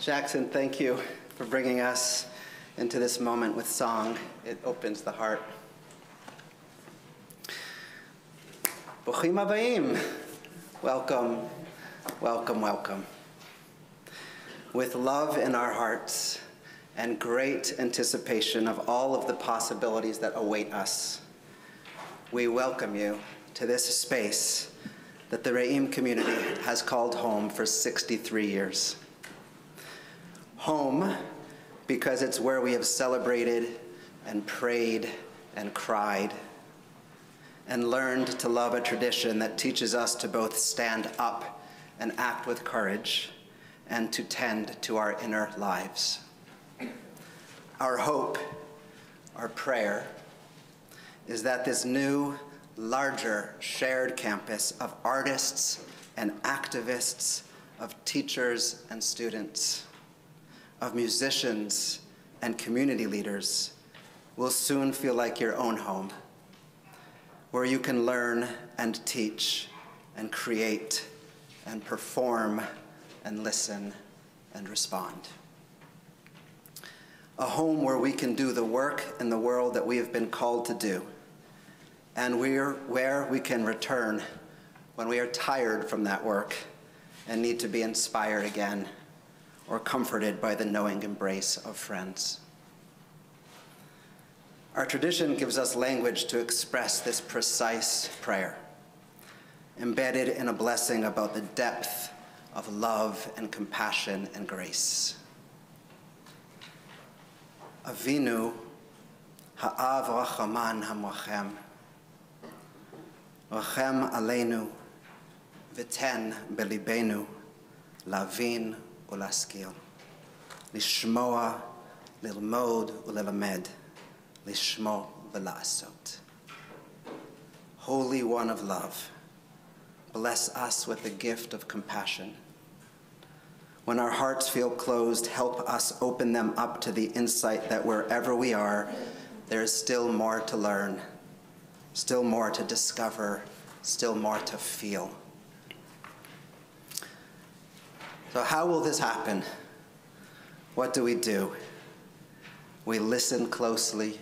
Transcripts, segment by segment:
Jackson, thank you for bringing us into this moment with song. It opens the heart. Bruchim habayim. Welcome, welcome, welcome. With love in our hearts and great anticipation of all of the possibilities that await us, we welcome you to this space that the Re'im community has called home for 63 years. Home because it's where we have celebrated and prayed and cried and learned to love a tradition that teaches us to both stand up and act with courage and to tend to our inner lives. Our hope, our prayer, is that this new, larger, shared campus of artists and activists, of teachers and students, of musicians and community leaders will soon feel like your own home, where you can learn and teach and create and perform and listen and respond. A home where we can do the work in the world that we have been called to do, and where we can return when we are tired from that work and need to be inspired again or comforted by the knowing embrace of friends. Our tradition gives us language to express this precise prayer, embedded in a blessing about the depth of love and compassion and grace. Avinu ha'av rachaman hamrachem, rachem aleinu, v'ten belibenu, lavin ולהשכיל, לשמוע, ללמוד וללמד, לשמור ולעשות. Holy One of Love, bless us with the gift of compassion. When our hearts feel closed, help us open them up to the insight that wherever we are, there is still more to learn, still more to discover, still more to feel. So how will this happen? What do? We listen closely,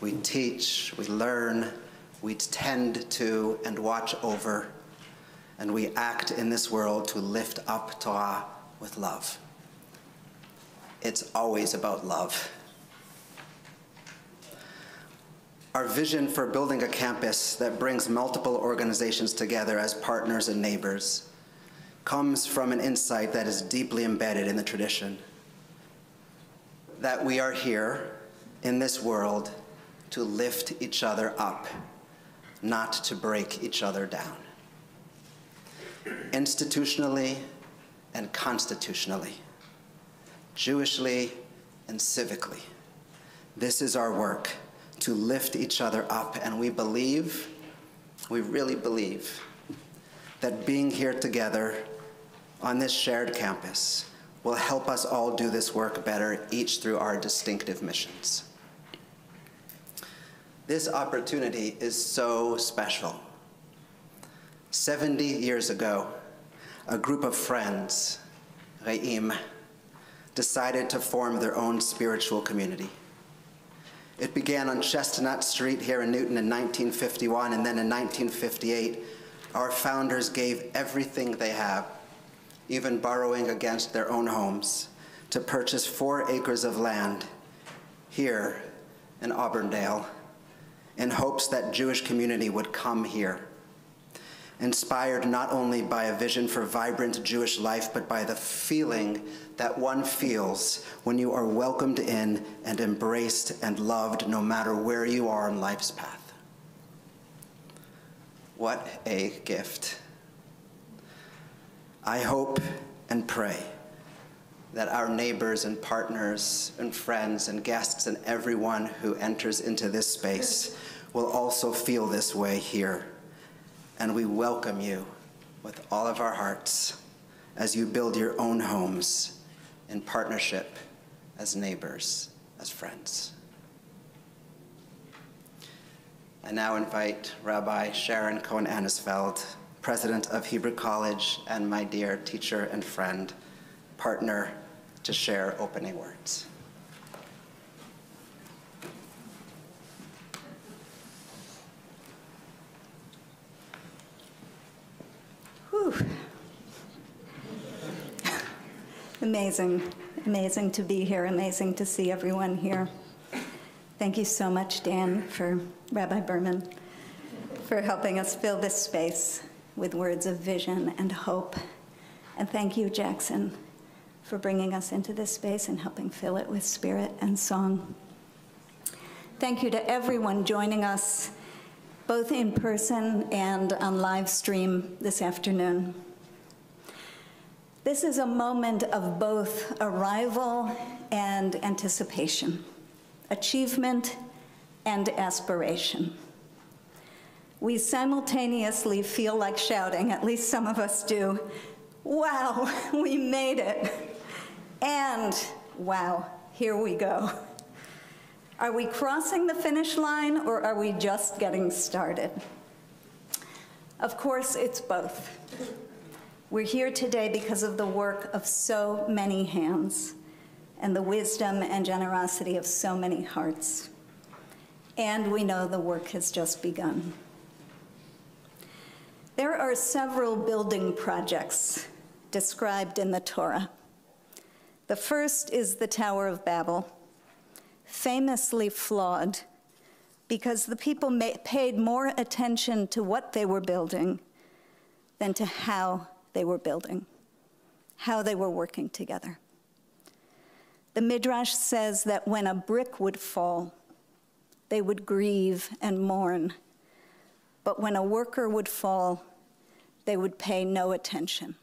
we teach, we learn, we tend to and watch over, and we act in this world to lift up Torah with love. It's always about love. Our vision for building a campus that brings multiple organizations together as partners and neighbors comes from an insight that is deeply embedded in the tradition, that we are here in this world to lift each other up, not to break each other down. Institutionally and constitutionally, Jewishly and civically, this is our work, to lift each other up, and we really believe, that being here together on this shared campus will help us all do this work better, each through our distinctive missions. This opportunity is so special. 70 years ago, a group of friends, Re'im, decided to form their own spiritual community. It began on Chestnut Street here in Newton in 1951, and then in 1958, our founders gave everything they have, even borrowing against their own homes, to purchase 4 acres of land here in Auburndale in hopes that Jewish community would come here, inspired not only by a vision for vibrant Jewish life, but by the feeling that one feels when you are welcomed in and embraced and loved no matter where you are on life's path. What a gift. I hope and pray that our neighbors and partners and friends and guests and everyone who enters into this space will also feel this way here. And we welcome you with all of our hearts as you build your own homes in partnership, as neighbors, as friends. I now invite Rabbi Sharon Cohen-Anisfeld, President of Hebrew College and my dear teacher and friend, partner to share opening words. Whew. Amazing, amazing to be here, amazing to see everyone here. Thank you so much, Dan, Rabbi Berman, for helping us fill this space with words of vision and hope. And thank you, Jackson, for bringing us into this space and helping fill it with spirit and song. Thank you to everyone joining us, both in person and on live stream this afternoon. This is a moment of both arrival and anticipation, achievement and aspiration. We simultaneously feel like shouting, at least some of us do, "Wow, we made it!" And, "Wow, here we go." Are we crossing the finish line, or are we just getting started? Of course, it's both. We're here today because of the work of so many hands and the wisdom and generosity of so many hearts. And we know the work has just begun. There are several building projects described in the Torah. The first is the Tower of Babel, famously flawed because the people paid more attention to what they were building than to how they were building, how they were working together. The Midrash says that when a brick would fall, they would grieve and mourn, but when a worker would fall, they would pay no attention.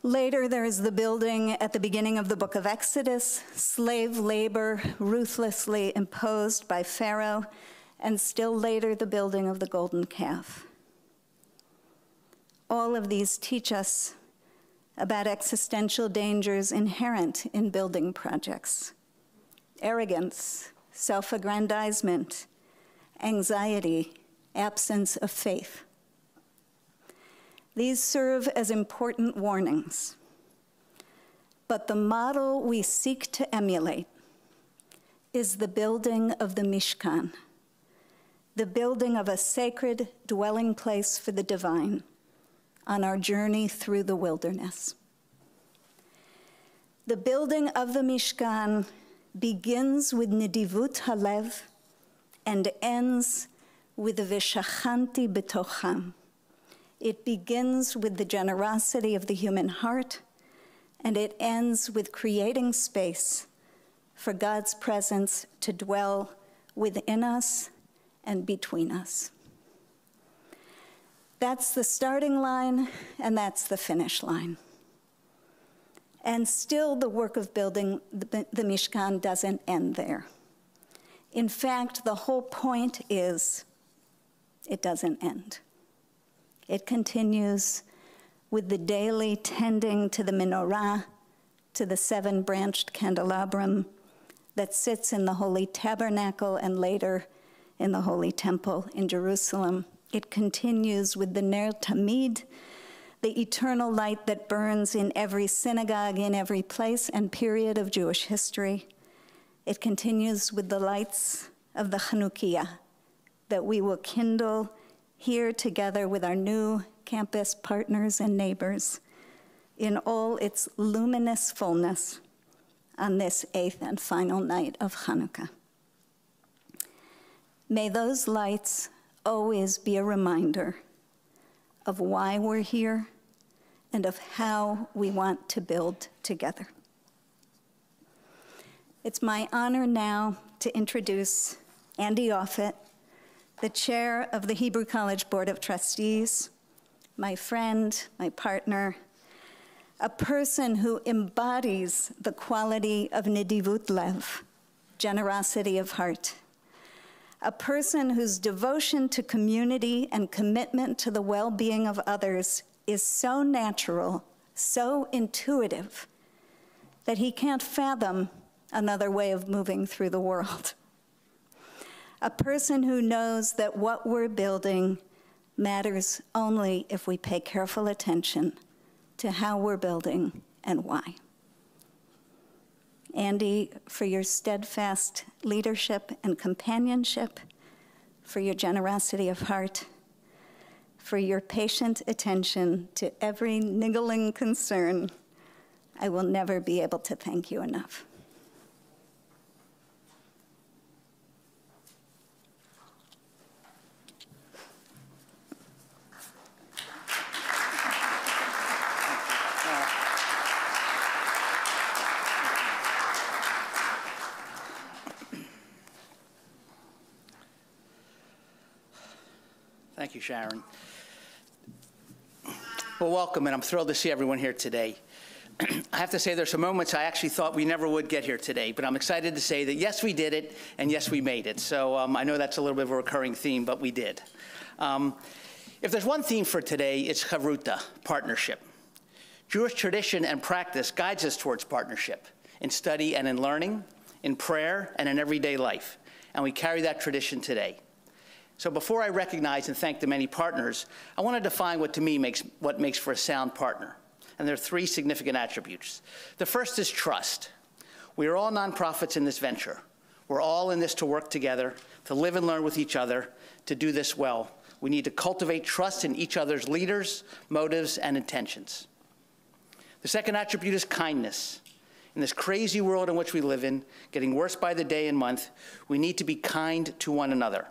Later, there is the building at the beginning of the book of Exodus, slave labor ruthlessly imposed by Pharaoh, and still later, the building of the golden calf. All of these teach us about existential dangers inherent in building projects: arrogance, self-aggrandizement, anxiety, absence of faith. These serve as important warnings. But the model we seek to emulate is the building of the Mishkan, the building of a sacred dwelling place for the divine on our journey through the wilderness. The building of the Mishkan begins with Nedivut Halev and ends with V'shachanti betocham. It begins with the generosity of the human heart, and it ends with creating space for God's presence to dwell within us and between us. That's the starting line, and that's the finish line. And still, the work of building the Mishkan doesn't end there. In fact, the whole point is it doesn't end. It continues with the daily tending to the menorah, to the 7-branched candelabrum that sits in the Holy Tabernacle and later in the Holy Temple in Jerusalem. It continues with the Ner Tamid, the eternal light that burns in every synagogue, in every place and period of Jewish history. It continues with the lights of the Hanukkah that we will kindle here together with our new campus partners and neighbors in all its luminous fullness on this 8th and final night of Hanukkah. May those lights always be a reminder of why we're here and of how we want to build together. It's my honor now to introduce Andy Offit, the chair of the Hebrew College Board of Trustees, my friend, my partner, a person who embodies the quality of Nedivut Lev, generosity of heart, a person whose devotion to community and commitment to the well-being of others is so natural, so intuitive, that he can't fathom another way of moving through the world. A person who knows that what we're building matters only if we pay careful attention to how we're building and why. Andy, for your steadfast leadership and companionship, for your generosity of heart, for your patient attention to every niggling concern, I will never be able to thank you enough. Thank you, Sharon. Well, welcome, and I'm thrilled to see everyone here today. I have to say there's some moments I actually thought we never would get here today, but I'm excited to say that yes, we did it, and yes, we made it. So I know that's a little bit of a recurring theme, but we did. If there's one theme for today, it's chavruta, partnership. Jewish tradition and practice guides us towards partnership in study and in learning, in prayer and in everyday life, and we carry that tradition today. So before I recognize and thank the many partners, I want to define what to me makes for a sound partner. And there are three significant attributes. The first is trust. We are all nonprofits in this venture. We're all in this to work together, to live and learn with each other, to do this well. We need to cultivate trust in each other's leaders, motives, and intentions. The second attribute is kindness. In this crazy world in which we live in, getting worse by the day and month, we need to be kind to one another.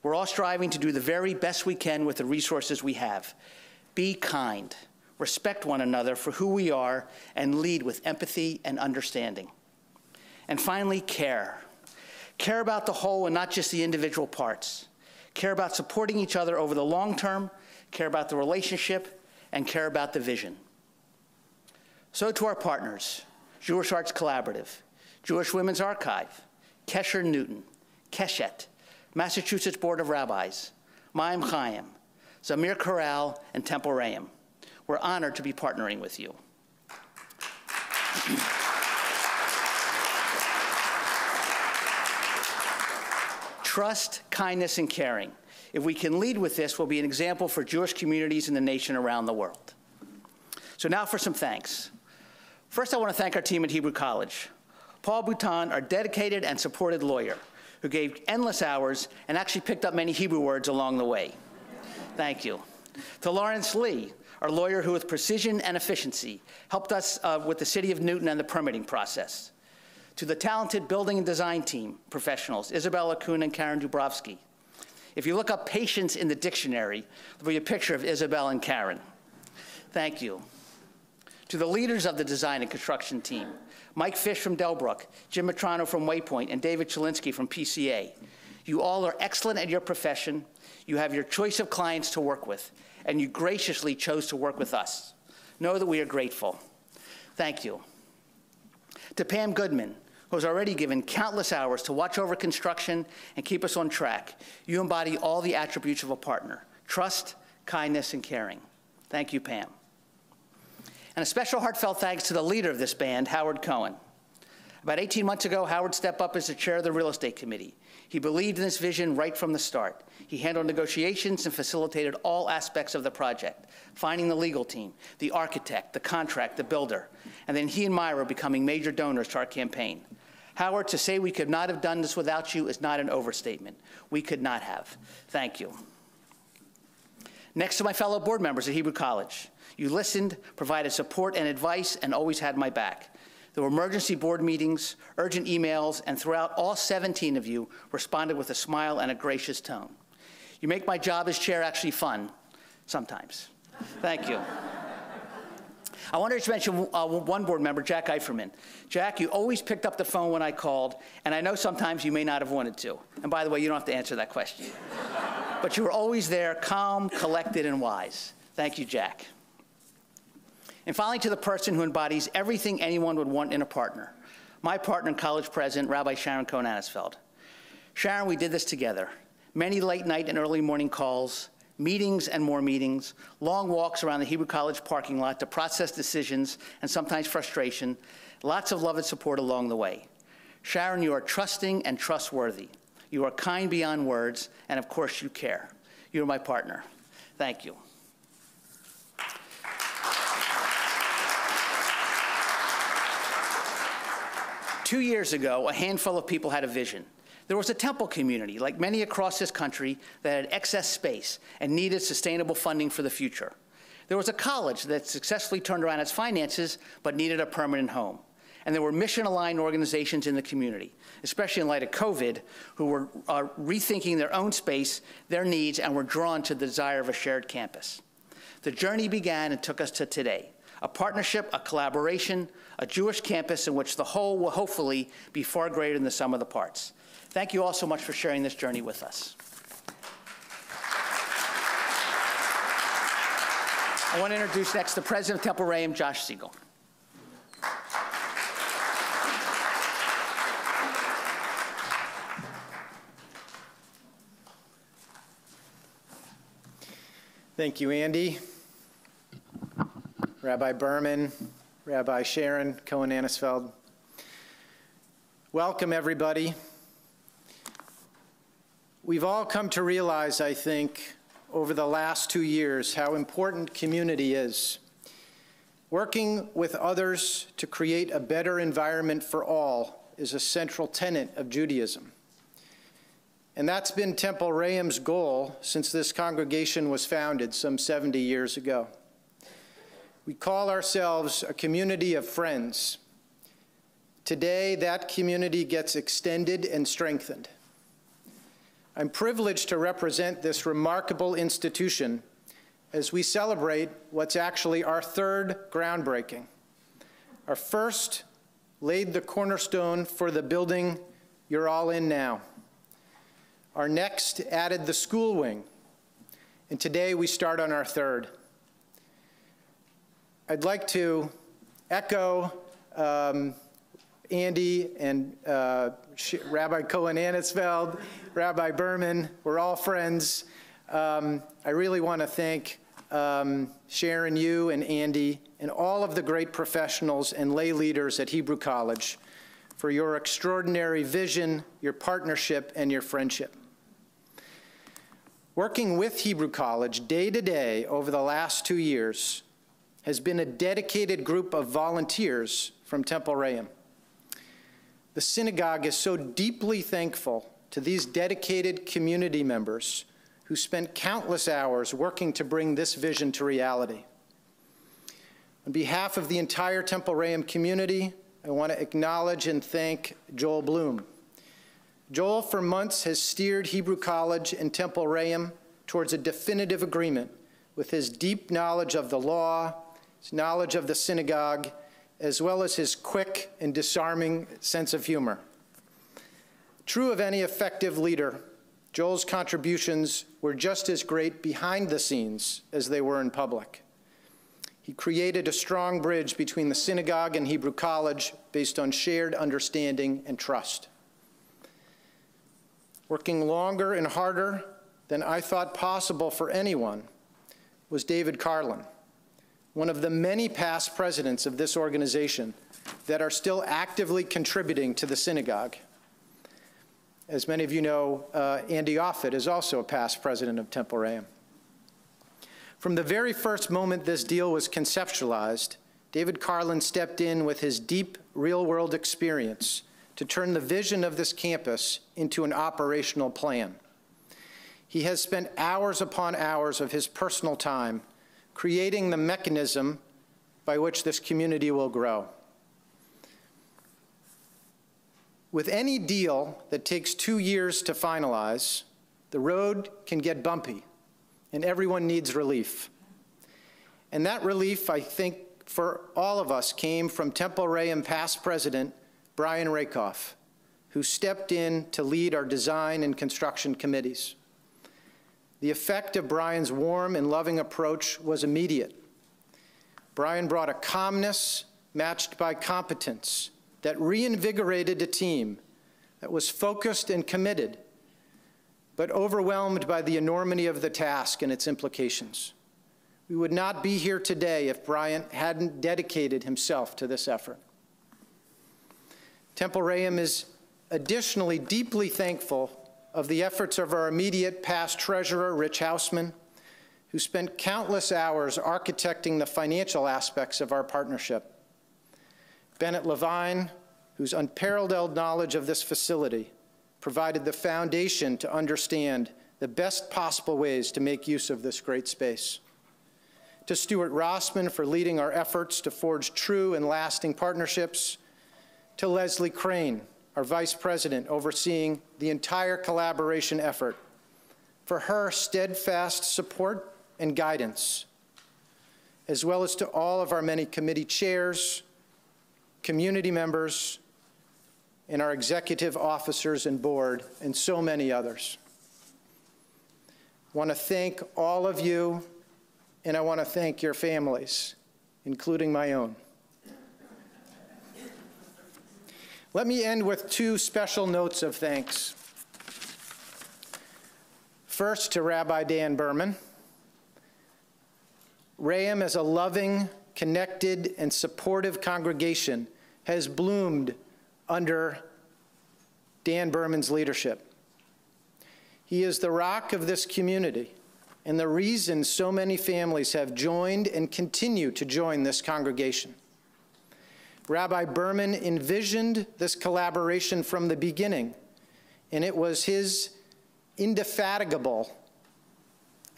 We're all striving to do the very best we can with the resources we have. Be kind, respect one another for who we are, and lead with empathy and understanding. And finally, care. Care about the whole and not just the individual parts. Care about supporting each other over the long term, care about the relationship, and care about the vision. So to our partners, Jewish Arts Collaborative, Jewish Women's Archive, Kesher Newton, Keshet, Massachusetts Board of Rabbis, Maim Chaim, Zamir Corral, and Temple Re'im. We're honored to be partnering with you. Trust, kindness, and caring. If we can lead with this, we'll be an example for Jewish communities in the nation around the world. So now for some thanks. First, I want to thank our team at Hebrew College. Paul Bouton, our dedicated and supported lawyer, who gave endless hours and actually picked up many Hebrew words along the way. Thank you. To Lawrence Lee, our lawyer who with precision and efficiency helped us with the City of Newton and the permitting process. To the talented building and design team professionals, Isabella Kuhn and Karen Dubrovsky. If you look up patience in the dictionary, there'll be a picture of Isabel and Karen. Thank you. To the leaders of the design and construction team, Mike Fish from Delbrook, Jim Matrano from Waypoint, and David Chalinsky from PCA. You all are excellent at your profession. You have your choice of clients to work with, and you graciously chose to work with us. Know that we are grateful. Thank you. To Pam Goodman, who has already given countless hours to watch over construction and keep us on track. You embody all the attributes of a partner: trust, kindness, and caring. Thank you, Pam. And a special heartfelt thanks to the leader of this band, Howard Cohen. About 18 months ago, Howard stepped up as the chair of the real estate committee. He believed in this vision right from the start. He handled negotiations and facilitated all aspects of the project, finding the legal team, the architect, the contract, the builder, and then he and Myra becoming major donors to our campaign. Howard, to say we could not have done this without you is not an overstatement. We could not have. Thank you. Next to my fellow board members at Hebrew College, you listened, provided support and advice, and always had my back. There were emergency board meetings, urgent emails, and throughout, all 17 of you responded with a smile and a gracious tone. You make my job as chair actually fun, sometimes. Thank you. I wanted to mention one board member, Jack Eiferman. Jack, you always picked up the phone when I called, and I know sometimes you may not have wanted to. And by the way, you don't have to answer that question. But you were always there, calm, collected, and wise. Thank you, Jack. And finally, to the person who embodies everything anyone would want in a partner, my partner and college president, Rabbi Sharon Cohen-Anisfeld. Sharon, we did this together. Many late night and early morning calls, meetings and more meetings, long walks around the Hebrew College parking lot to process decisions and sometimes frustration, lots of love and support along the way. Sharon, you are trusting and trustworthy. You are kind beyond words, and of course you care. You are my partner. Thank you. 2 years ago, a handful of people had a vision. There was a temple community, like many across this country, that had excess space and needed sustainable funding for the future. There was a college that successfully turned around its finances but needed a permanent home. And there were mission-aligned organizations in the community, especially in light of COVID, who were rethinking their own space, their needs, and were drawn to the desire of a shared campus. The journey began and took us to today, a partnership, a collaboration, a Jewish campus in which the whole will hopefully be far greater than the sum of the parts. Thank you all so much for sharing this journey with us. I want to introduce next the president of Temple Re'im, Josh Siegel. Thank you, Andy, Rabbi Berman, Rabbi Sharon Cohen-Anisfeld. Welcome, everybody. We've all come to realize, I think, over the last 2 years, how important community is. Working with others to create a better environment for all is a central tenet of Judaism. And that's been Temple Re'im's goal since this congregation was founded some 70 years ago. We call ourselves a community of friends. Today, that community gets extended and strengthened. I'm privileged to represent this remarkable institution as we celebrate what's actually our third groundbreaking. Our first laid the cornerstone for the building you're all in now. Our next added the school wing, and today we start on our third. I'd like to echo Andy and Rabbi Cohen-Anisfeld, Rabbi Berman. We're all friends. I really want to thank Sharon, you and Andy, and all of the great professionals and lay leaders at Hebrew College for your extraordinary vision, your partnership, and your friendship. Working with Hebrew College day to day over the last 2 years has been a dedicated group of volunteers from Temple Re'im. The synagogue is so deeply thankful to these dedicated community members who spent countless hours working to bring this vision to reality. On behalf of the entire Temple Re'im community, I want to acknowledge and thank Joel Bloom. Joel, for months, has steered Hebrew College and Temple Re'im towards a definitive agreement with his deep knowledge of the law, his knowledge of the synagogue, as well as his quick and disarming sense of humor. True of any effective leader, Joel's contributions were just as great behind the scenes as they were in public. He created a strong bridge between the synagogue and Hebrew College based on shared understanding and trust. Working longer and harder than I thought possible for anyone was David Carlin, one of the many past presidents of this organization that are still actively contributing to the synagogue. As many of you know, Andy Offit is also a past president of Temple Re'im. From the very first moment this deal was conceptualized, David Carlin stepped in with his deep real-world experience to turn the vision of this campus into an operational plan. He has spent hours upon hours of his personal time creating the mechanism by which this community will grow. With any deal that takes 2 years to finalize, the road can get bumpy, and everyone needs relief. And that relief, I think, for all of us came from Temple Re'im past president Brian Rakoff, who stepped in to lead our design and construction committees. The effect of Brian's warm and loving approach was immediate. Brian brought a calmness matched by competence that reinvigorated a team that was focused and committed, but overwhelmed by the enormity of the task and its implications. We would not be here today if Brian hadn't dedicated himself to this effort. Temple Re'im is additionally deeply thankful of the efforts of our immediate past treasurer, Rich Hausman, who spent countless hours architecting the financial aspects of our partnership. Bennett Levine, whose unparalleled knowledge of this facility provided the foundation to understand the best possible ways to make use of this great space. To Stuart Rossman for leading our efforts to forge true and lasting partnerships. To Leslie Crane, our Vice President, overseeing the entire collaboration effort, for her steadfast support and guidance, as well as to all of our many committee chairs, community members, and our executive officers and board, and so many others. I want to thank all of you, and I want to thank your families, including my own. Let me end with two special notes of thanks. First, to Rabbi Dan Berman. Rayam, as a loving, connected, and supportive congregation, has bloomed under Dan Berman's leadership. He is the rock of this community and the reason so many families have joined and continue to join this congregation. Rabbi Berman envisioned this collaboration from the beginning, and it was his indefatigable,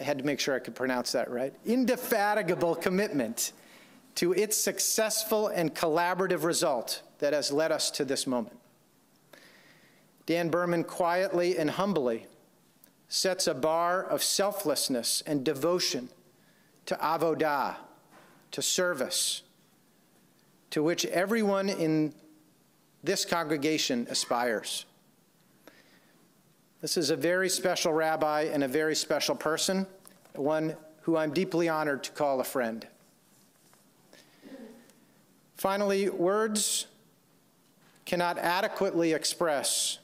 I had to make sure I could pronounce that right, indefatigable commitment to its successful and collaborative result that has led us to this moment. Dan Berman quietly and humbly sets a bar of selflessness and devotion to avodah, to service, to which everyone in this congregation aspires. This is a very special rabbi and a very special person, one who I'm deeply honored to call a friend. Finally, words cannot adequately express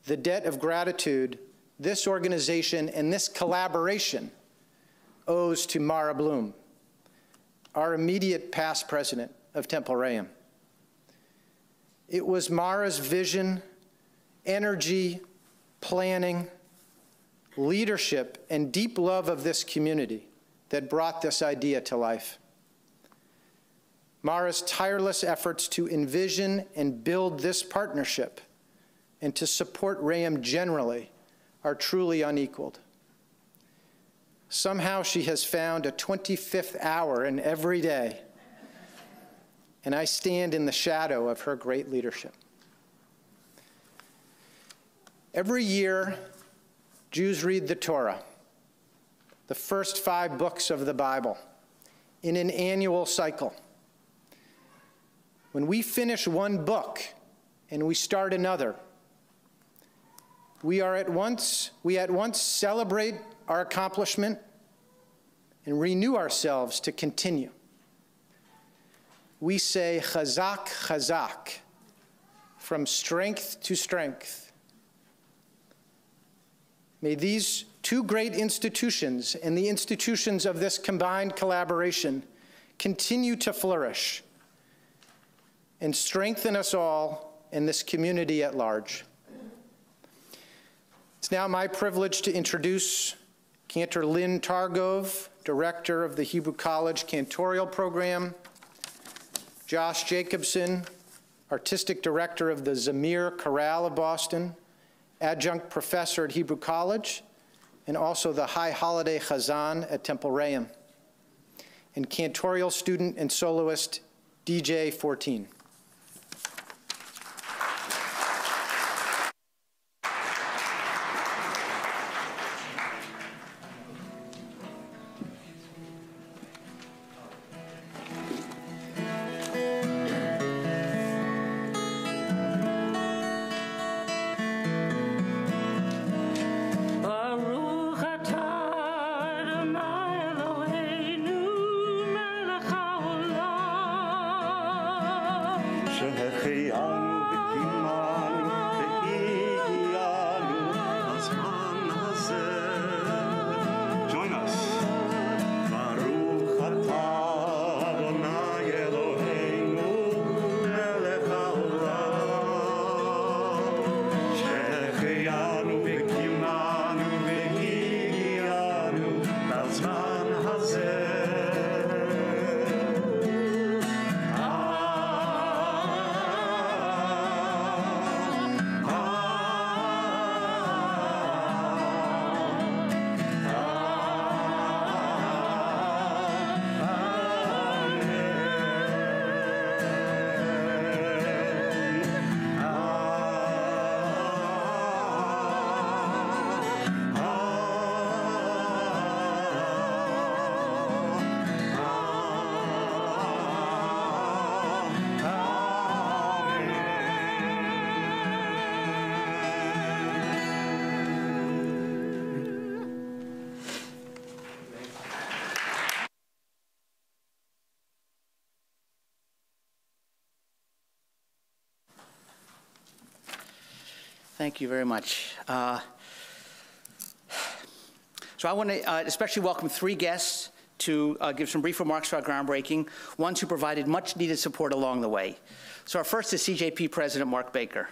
the debt of gratitude this organization and this collaboration owes to Mara Bloom, our immediate past president of Temple Rayam. It was Mara's vision, energy, planning, leadership, and deep love of this community that brought this idea to life. Mara's tireless efforts to envision and build this partnership and to support Rayam generally are truly unequaled. Somehow she has found a 25th hour in every day, and I stand in the shadow of her great leadership. Every year, Jews read the Torah, the first 5 books of the Bible, in an annual cycle. When we finish one book and we start another, we at once celebrate our accomplishment and renew ourselves to continue. We say chazak, chazak, from strength to strength. May these two great institutions and the institutions of this combined collaboration continue to flourish and strengthen us all and this community at large. It's now my privilege to introduce Cantor Lynn Targove, Director of the Hebrew College Cantorial Program, Josh Jacobson, Artistic Director of the Zamir Chorale of Boston, Adjunct Professor at Hebrew College, and also the High Holiday Chazan at Temple Rayam, and cantorial student and soloist DJ 14. Thank you very much. So I want to especially welcome 3 guests to give some brief remarks about groundbreaking, ones who provided much needed support along the way. So our first is CJP President Mark Baker.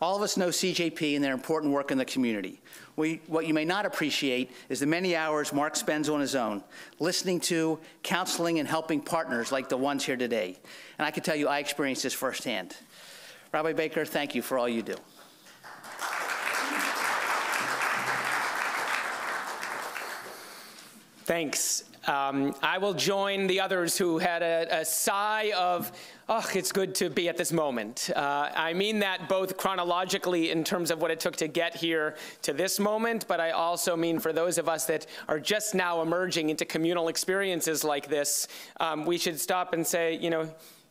All of us know CJP and their important work in the community. What you may not appreciate is the many hours Mark spends on his own, listening to, counseling, and helping partners like the ones here today. And I can tell you, I experienced this firsthand. Rabbi Baker, thank you for all you do. Thanks. I will join the others who had a sigh of, oh, it's good to be at this moment. I mean that both chronologically in terms of what it took to get here to this moment, but I also mean for those of us that are just now emerging into communal experiences like this, we should stop and say, you know,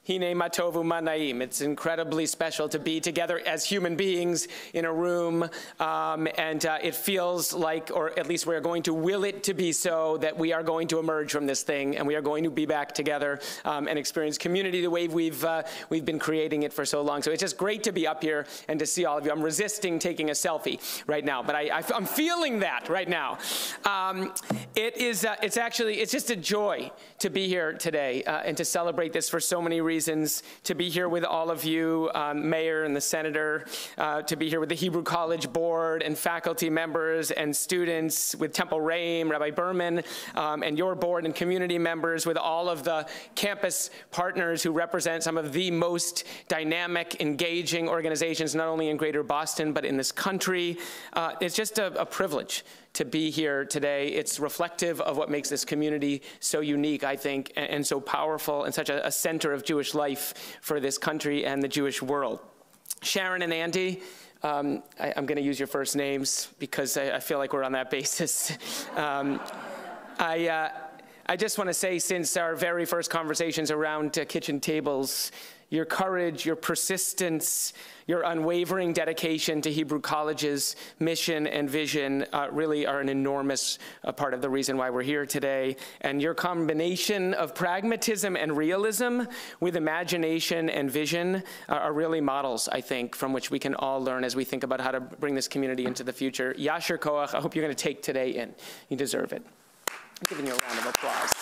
Hine matovu manaim. It's incredibly special to be together as human beings in a room, and it feels like, or at least we're going to will it to be so, that we are going to emerge from this thing and we are going to be back together and experience community the way we've been creating it for so long. So it's just great to be up here and to see all of you. I'm resisting taking a selfie right now, but I'm feeling that right now. It's just a joy to be here today and to celebrate this for so many reasons. To be here with all of you, Mayor and the Senator, to be here with the Hebrew College Board and faculty members and students, with Temple Reim, Rabbi Berman, and your board and community members, with all of the campus partners who represent some of the most dynamic, engaging organizations, not only in Greater Boston, but in this country. It's just a privilege to be here today. It's reflective of what makes this community so unique, I think, and so powerful, and such a center of Jewish life for this country and the Jewish world. Sharon and Andy, I'm going to use your first names because I feel like we're on that basis. I just want to say, since our very first conversations around kitchen tables, your courage, your persistence, your unwavering dedication to Hebrew College's mission and vision really are an enormous part of the reason why we're here today. And your combination of pragmatism and realism with imagination and vision are really models, I think, from which we can all learn as we think about how to bring this community into the future. Yasher Koach, I hope you're going to take today in. You deserve it. I'm giving you a round of applause.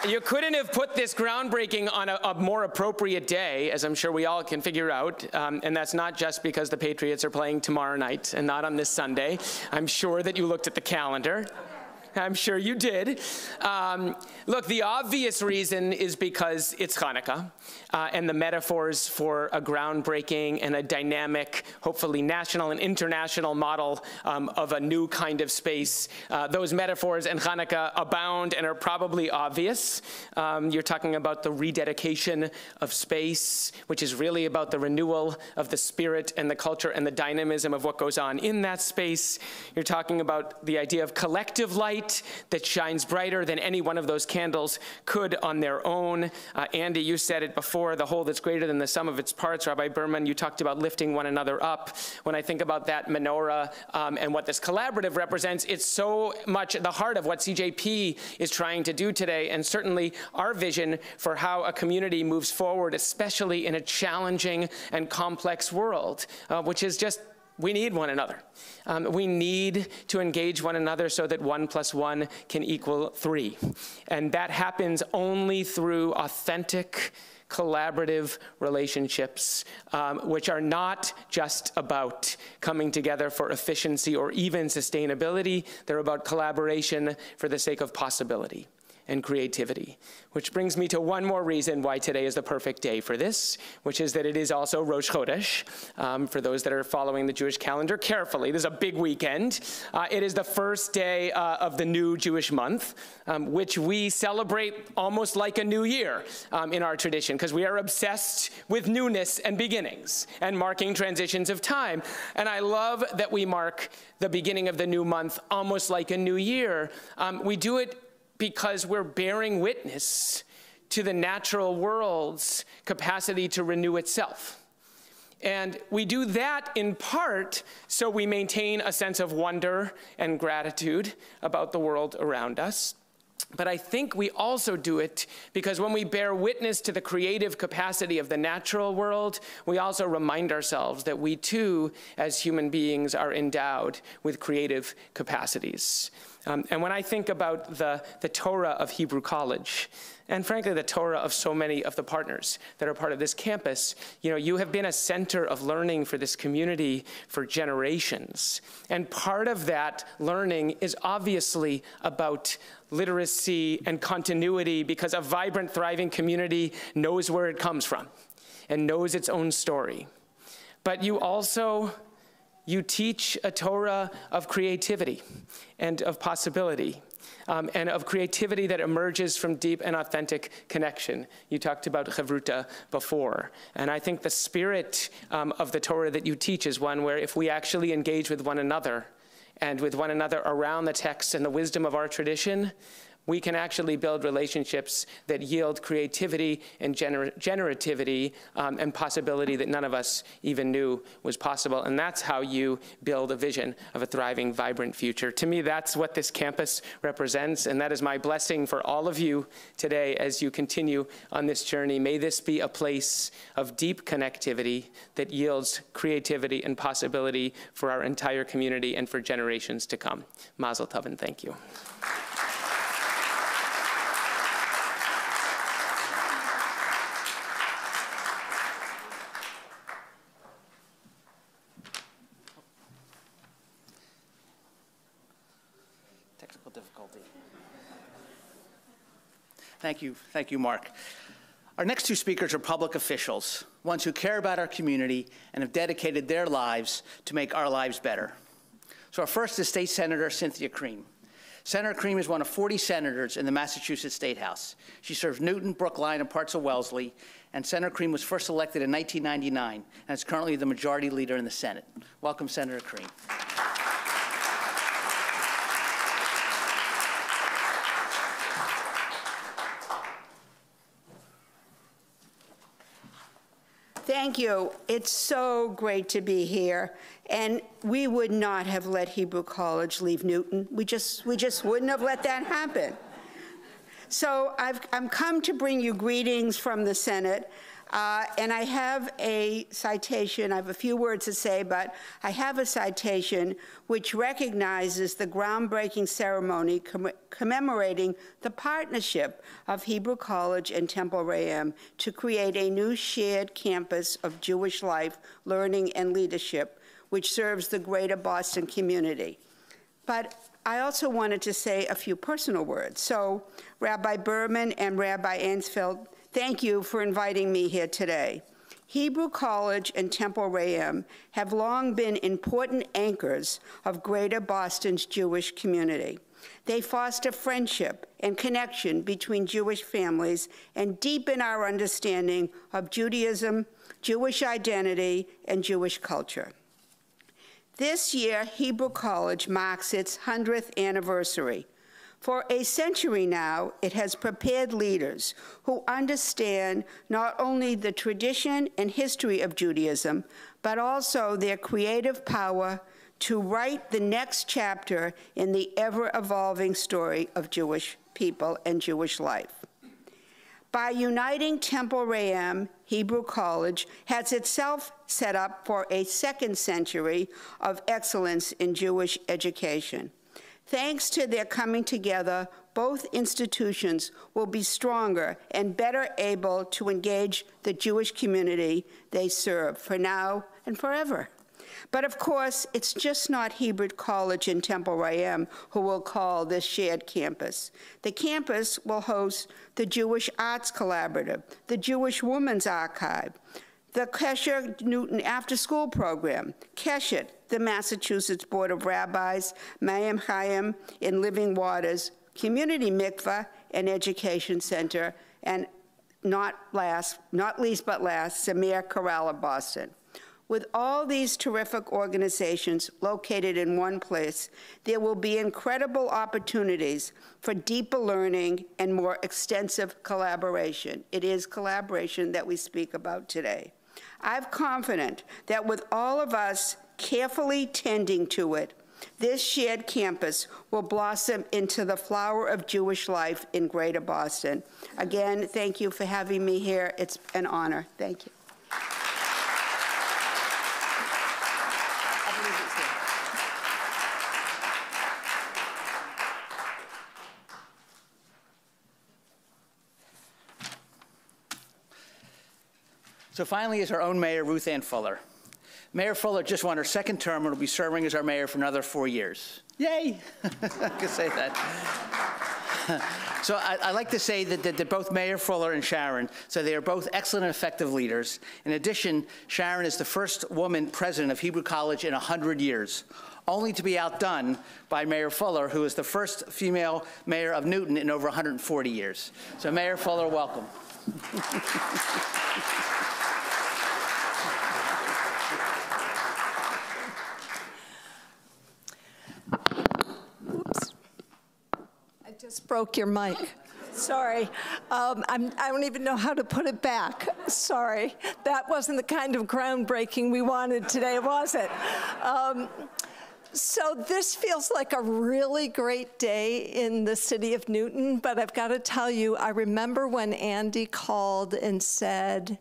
You couldn't have put this groundbreaking on a more appropriate day, as I'm sure we all can figure out, and that's not just because the Patriots are playing tomorrow night and not on this Sunday. I'm sure that you looked at the calendar. I'm sure you did. Look, the obvious reason is because it's Hanukkah, and the metaphors for a groundbreaking and a dynamic, hopefully national and international model of a new kind of space. Those metaphors in Hanukkah abound and are probably obvious. You're talking about the rededication of space, which is really about the renewal of the spirit and the culture and the dynamism of what goes on in that space. You're talking about the idea of collective light that shines brighter than any one of those candles could on their own. Andy, you said it before, the whole that's greater than the sum of its parts. Rabbi Berman, you talked about lifting one another up. When I think about that menorah and what this collaborative represents, it's so much at the heart of what CJP is trying to do today, and certainly our vision for how a community moves forward, especially in a challenging and complex world, which is just, we need one another. We need to engage one another so that 1 + 1 can equal 3. And that happens only through authentic, collaborative relationships, which are not just about coming together for efficiency or even sustainability. They're about collaboration for the sake of possibility and creativity, which brings me to one more reason why today is the perfect day for this, which is that it is also Rosh Chodesh. For those that are following the Jewish calendar carefully, this is a big weekend. It is the first day of the new Jewish month, which we celebrate almost like a new year in our tradition, because we are obsessed with newness and beginnings and marking transitions of time. And I love that we mark the beginning of the new month almost like a new year. We do it because we're bearing witness to the natural world's capacity to renew itself. And we do that in part so we maintain a sense of wonder and gratitude about the world around us. But I think we also do it because when we bear witness to the creative capacity of the natural world, we also remind ourselves that we too, as human beings, are endowed with creative capacities. And when I think about the Torah of Hebrew College, and frankly, the Torah of so many of the partners that are part of this campus, you have been a center of learning for this community for generations. And part of that learning is obviously about literacy and continuity, because a vibrant, thriving community knows where it comes from and knows its own story. But you teach a Torah of creativity and of possibility, and of creativity that emerges from deep and authentic connection. You talked about chavruta before, and I think the spirit of the Torah that you teach is one where if we actually engage with one another and with one another around the text and the wisdom of our tradition, we can actually build relationships that yield creativity and generativity and possibility that none of us even knew was possible. And that's how you build a vision of a thriving, vibrant future. To me, that's what this campus represents, and that is my blessing for all of you today as you continue on this journey. May this be a place of deep connectivity that yields creativity and possibility for our entire community and for generations to come. Mazel tov, and thank you. Thank you, Mark. Our next two speakers are public officials, ones who care about our community and have dedicated their lives to make our lives better. So our first is State Senator Cynthia Cream. Senator Cream is one of 40 senators in the Massachusetts State House. She serves Newton, Brookline, and parts of Wellesley, and Senator Cream was first elected in 1999 and is currently the majority leader in the Senate. Welcome, Senator Cream. Thank you. It's so great to be here. And we would not have let Hebrew College leave Newton. We just wouldn't have let that happen. So I'm come to bring you greetings from the Senate. And I have a citation. I have a few words to say, but I have a citation which recognizes the groundbreaking ceremony commemorating the partnership of Hebrew College and Temple Ram to create a new shared campus of Jewish life, learning, and leadership, which serves the greater Boston community. But I also wanted to say a few personal words. So Rabbi Berman and Rabbi Ansfeld, thank you for inviting me here today. Hebrew College and Temple Ram have long been important anchors of Greater Boston's Jewish community. They foster friendship and connection between Jewish families and deepen our understanding of Judaism, Jewish identity, and Jewish culture. This year, Hebrew College marks its 100th anniversary. For a century now, it has prepared leaders who understand not only the tradition and history of Judaism, but also their creative power to write the next chapter in the ever-evolving story of Jewish people and Jewish life. By uniting Temple Ram, Hebrew College has itself set up for a second century of excellence in Jewish education. Thanks to their coming together, both institutions will be stronger and better able to engage the Jewish community they serve for now and forever. But of course, it's just not Hebrew College and Temple Ram who will call this shared campus. The campus will host the Jewish Arts Collaborative, the Jewish Women's Archive, the Kesher Newton After-School Program, Keshet, the Massachusetts Board of Rabbis, Mayim Chaim in Living Waters, Community Mikveh and Education Center, and not least but last, Samir Corral of Boston. With all these terrific organizations located in one place, there will be incredible opportunities for deeper learning and more extensive collaboration. It is collaboration that we speak about today. I'm confident that with all of us carefully tending to it, This shared campus will blossom into the flower of Jewish life in Greater Boston. Again, thank you for having me here. It's an honor. Thank you. So finally is our own mayor, Ruth Ann Fuller. Mayor Fuller just won her second term and will be serving as our mayor for another 4 years. Yay! I can say that. So I like to say that both Mayor Fuller and Sharon, so they are both excellent and effective leaders. In addition, Sharon is the first woman president of Hebrew College in 100 years, only to be outdone by Mayor Fuller, who is the first female mayor of Newton in over 140 years. So Mayor Fuller, welcome. Just broke your mic. Sorry. I don't even know how to put it back. Sorry. That wasn't the kind of groundbreaking we wanted today, was it? So this feels like a really great day in the city of Newton, but I've got to tell you, I remember when Andy called and said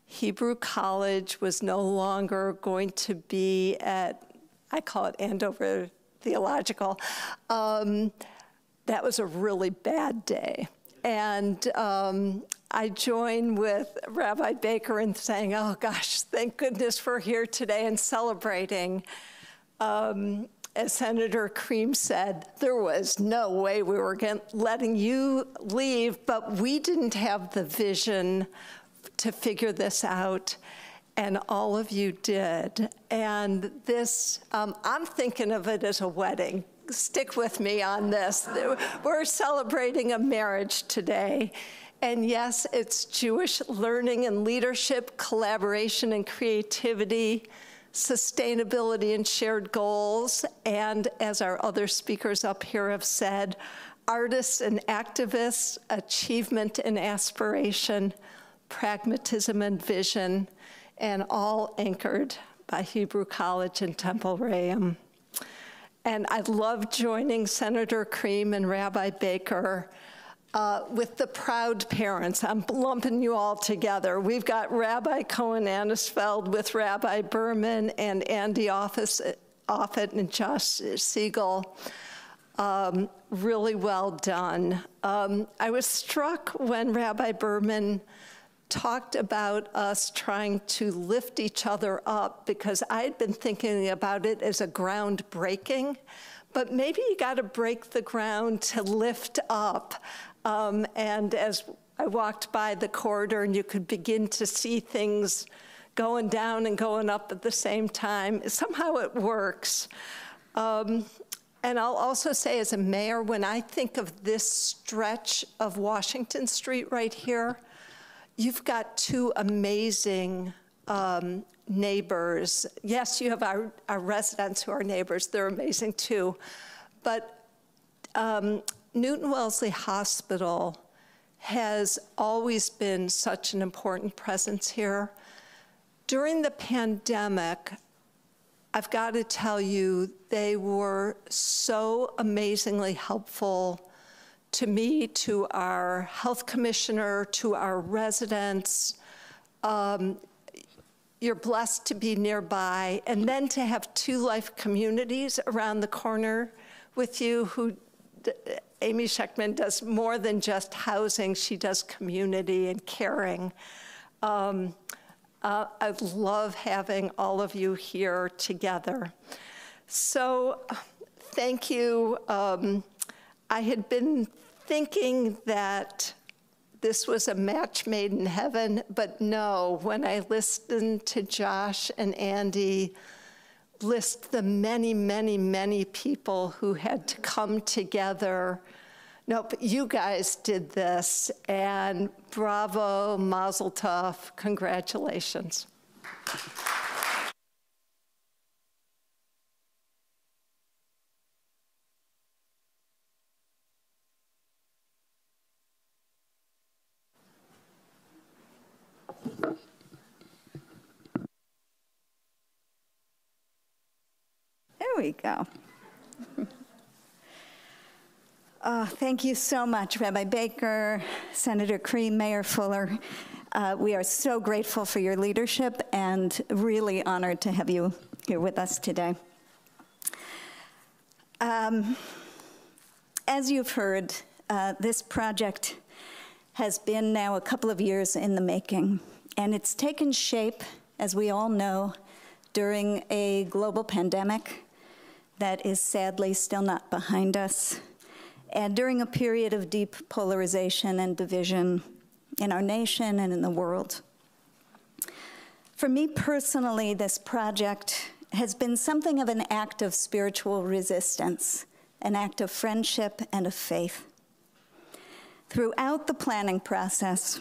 Hebrew College was no longer going to be at, I call it Andover Theological. That was a really bad day. And I join with Rabbi Baker in saying, oh gosh, thank goodness we're here today and celebrating. As Senator Cream said, there was no way we were letting you leave, but we didn't have the vision to figure this out, and all of you did. And this, I'm thinking of it as a wedding. Stick with me on this. We're celebrating a marriage today. And yes, it's Jewish learning and leadership, collaboration and creativity, sustainability and shared goals, and as our other speakers up here have said, artists and activists, achievement and aspiration, pragmatism and vision, and all anchored by Hebrew College and Temple Re'am. And I love joining Senator Cream and Rabbi Baker with the proud parents. I'm lumping you all together. We've got Rabbi Cohen-Anisfeld with Rabbi Berman and Andy Offit and Josh Siegel. Really well done. I was struck when Rabbi Berman talked about us trying to lift each other up, because I had been thinking about it as a ground breaking, but maybe you got to break the ground to lift up. And as I walked by the corridor and you could begin to see things going down and going up at the same time, somehow it works. And I'll also say, as a mayor, when I think of this stretch of Washington Street right here, you've got two amazing neighbors. Yes, you have our residents who are neighbors. They're amazing too. But Newton Wellesley Hospital has always been such an important presence here. During the pandemic, I've got to tell you, they were so amazingly helpful to me, to our health commissioner, to our residents. You're blessed to be nearby, and then to have two life communities around the corner with you who, Amy Schechtman does more than just housing, she does community and caring. I love having all of you here together. So thank you. I had been thinking that this was a match made in heaven, but no, when I listened to Josh and Andy list the many, many, many people who had to come together, nope, you guys did this, and bravo, mazel tov, congratulations. There we go. Thank you so much, Rabbi Baker, Senator Cream, Mayor Fuller. We are so grateful for your leadership and really honored to have you here with us today. As you've heard, this project has been now a couple of years in the making, and it's taken shape, as we all know, during a global pandemic that is sadly still not behind us, and during a period of deep polarization and division in our nation and in the world. For me personally, this project has been something of an act of spiritual resistance, an act of friendship and of faith. Throughout the planning process,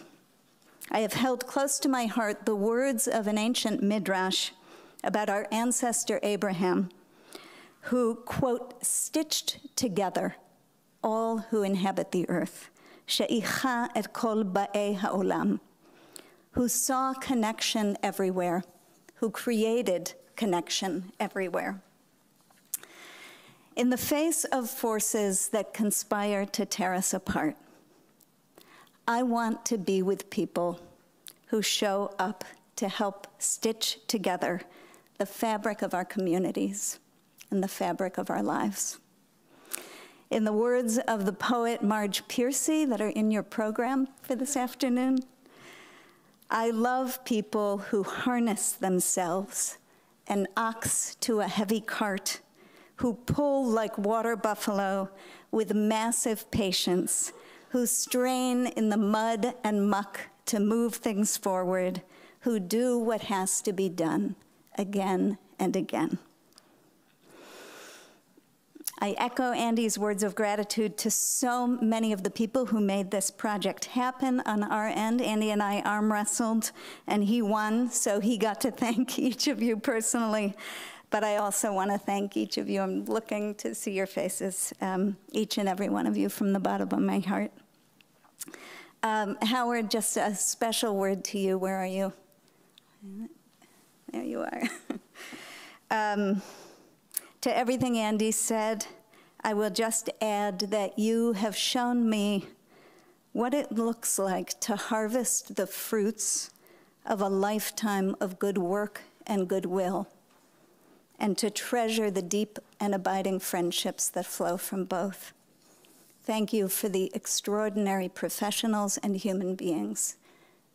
I have held close to my heart the words of an ancient midrash about our ancestor Abraham, who, quote, stitched together all who inhabit the earth, she'icha et kol ba'ei ha'olam, who saw connection everywhere, who created connection everywhere. In the face of forces that conspire to tear us apart, I want to be with people who show up to help stitch together the fabric of our communities and the fabric of our lives. In the words of the poet Marge Piercy that are in your program for this afternoon, I love people who harness themselves, an ox to a heavy cart, who pull like water buffalo with massive patience, who strain in the mud and muck to move things forward, who do what has to be done again and again. I echo Andy's words of gratitude to so many of the people who made this project happen on our end. Andy and I arm wrestled, and he won, so he got to thank each of you personally. But I also want to thank each of you. I'm looking to see your faces, each and every one of you, from the bottom of my heart. Howard, just a special word to you. Where are you? There you are. To everything Andy said, I will just add that you have shown me what it looks like to harvest the fruits of a lifetime of good work and goodwill, and to treasure the deep and abiding friendships that flow from both. Thank you for the extraordinary professionals and human beings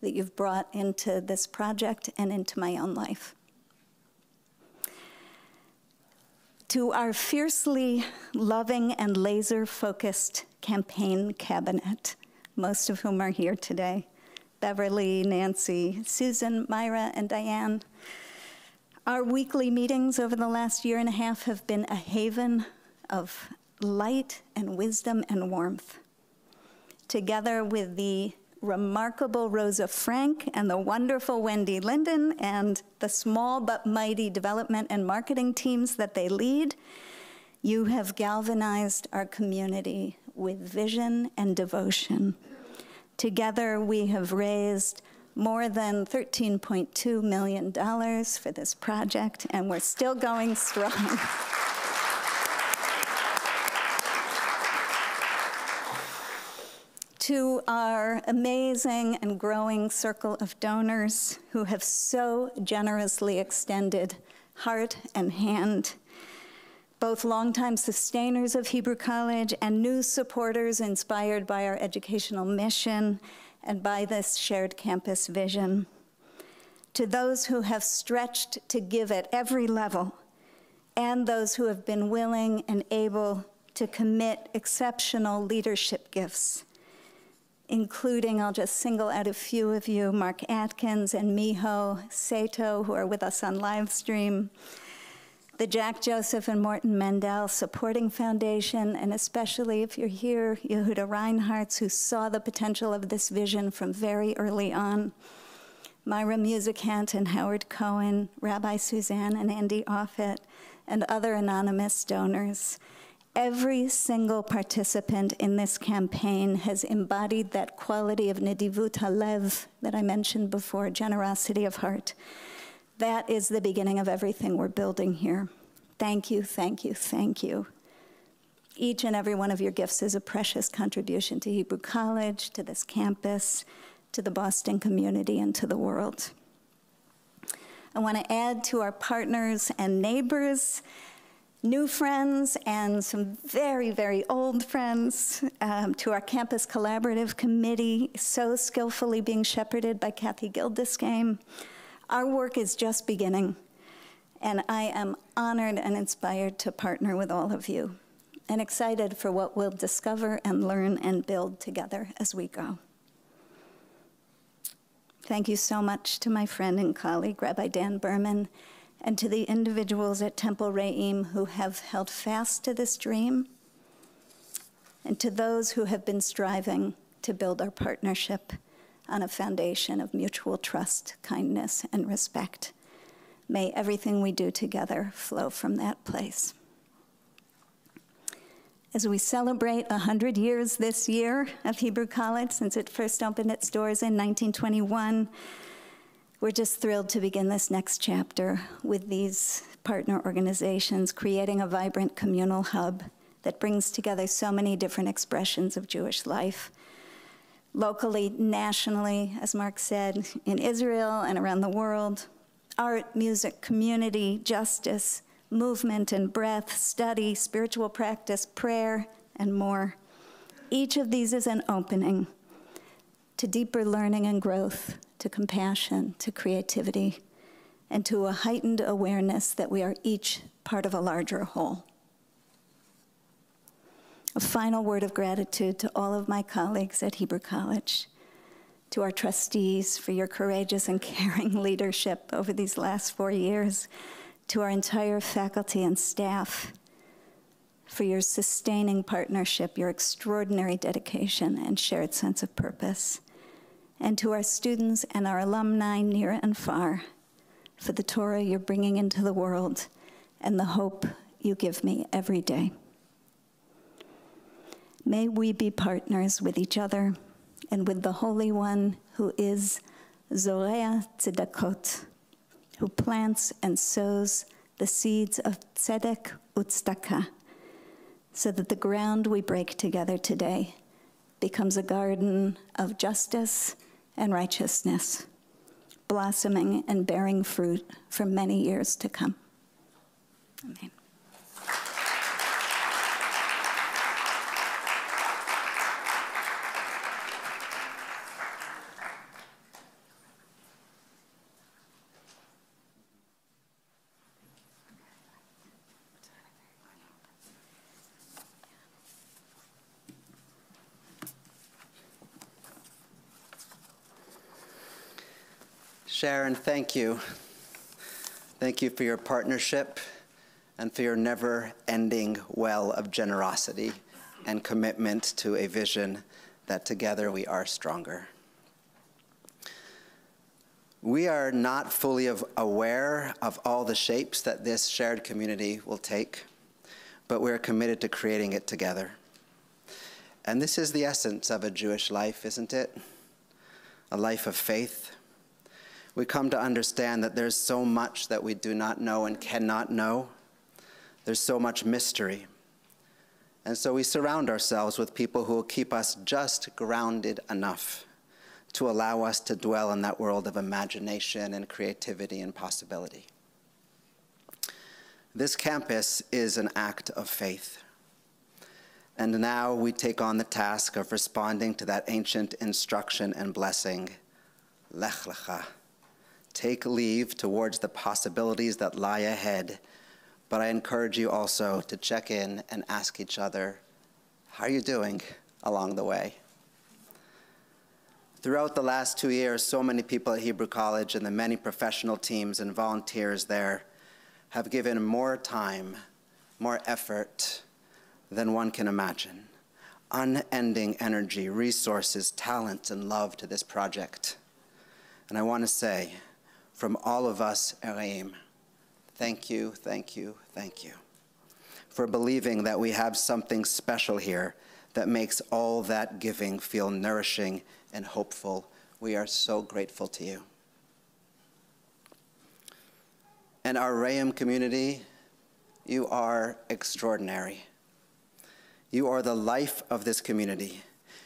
that you've brought into this project and into my own life. To our fiercely loving and laser-focused campaign cabinet, most of whom are here today, Beverly, Nancy, Susan, Myra, and Diane. Our weekly meetings over the last year and a half have been a haven of light and wisdom and warmth. Together with the remarkable Rosa Frank and the wonderful Wendy Linden and the small but mighty development and marketing teams that they lead, you have galvanized our community with vision and devotion. Together, we have raised more than $13.2 million for this project, and we're still going strong. To our amazing and growing circle of donors who have so generously extended heart and hand, both longtime sustainers of Hebrew College and new supporters inspired by our educational mission and by this shared campus vision. To those who have stretched to give at every level, and those who have been willing and able to commit exceptional leadership gifts, including, I'll just single out a few of you, Mark Atkins and Miho Sato, who are with us on live stream, the Jack Joseph and Morton Mendel Supporting Foundation, and especially if you're here, Yehuda Reinhartz, who saw the potential of this vision from very early on, Myra Musicant and Howard Cohen, Rabbi Suzanne and Andy Offit, and other anonymous donors. Every single participant in this campaign has embodied that quality of nedivut halev that I mentioned before, generosity of heart. That is the beginning of everything we're building here. Thank you, thank you, thank you. Each and every one of your gifts is a precious contribution to Hebrew College, to this campus, to the Boston community, and to the world. I want to add to our partners and neighbors, new friends, and some very, very old friends, to our Campus Collaborative Committee, so skillfully being shepherded by Kathy Gildescame. Our work is just beginning, and I am honored and inspired to partner with all of you, and excited for what we'll discover and learn and build together as we go. Thank you so much to my friend and colleague, Rabbi Dan Berman, and to the individuals at Temple Re'im who have held fast to this dream, and to those who have been striving to build our partnership on a foundation of mutual trust, kindness, and respect. May everything we do together flow from that place. As we celebrate 100 years this year of Hebrew College, since it first opened its doors in 1921, we're just thrilled to begin this next chapter with these partner organizations, creating a vibrant communal hub that brings together so many different expressions of Jewish life, locally, nationally, as Mark said, in Israel and around the world, art, music, community, justice, movement and breath, study, spiritual practice, prayer, and more. Each of these is an opening to deeper learning and growth, to compassion, to creativity, and to a heightened awareness that we are each part of a larger whole. A final word of gratitude to all of my colleagues at Hebrew College, to our trustees for your courageous and caring leadership over these last 4 years, to our entire faculty and staff for your sustaining partnership, your extraordinary dedication and shared sense of purpose, and to our students and our alumni near and far for the Torah you're bringing into the world and the hope you give me every day. May we be partners with each other and with the Holy One who is Zorea Tzedakot, who plants and sows the seeds of tzedek utzedakah, so that the ground we break together today becomes a garden of justice and righteousness, blossoming and bearing fruit for many years to come. Amen. Sharon, thank you. Thank you for your partnership and for your never-ending well of generosity and commitment to a vision that together we are stronger. We are not fully aware of all the shapes that this shared community will take, but we're committed to creating it together. And this is the essence of a Jewish life, isn't it? A life of faith. We come to understand that there's so much that we do not know and cannot know. There's so much mystery. And so we surround ourselves with people who will keep us just grounded enough to allow us to dwell in that world of imagination and creativity and possibility. This campus is an act of faith. And now we take on the task of responding to that ancient instruction and blessing, Lech Lecha. Take leave towards the possibilities that lie ahead, but I encourage you also to check in and ask each other, how are you doing along the way? Throughout the last 2 years, so many people at Hebrew College and the many professional teams and volunteers there have given more time, more effort than one can imagine. Unending energy, resources, talent, and love to this project. And I want to say, from all of us, Re'im, thank you, thank you, thank you for believing that we have something special here that makes all that giving feel nourishing and hopeful. We are so grateful to you. And our Re'im community, you are extraordinary. You are the life of this community.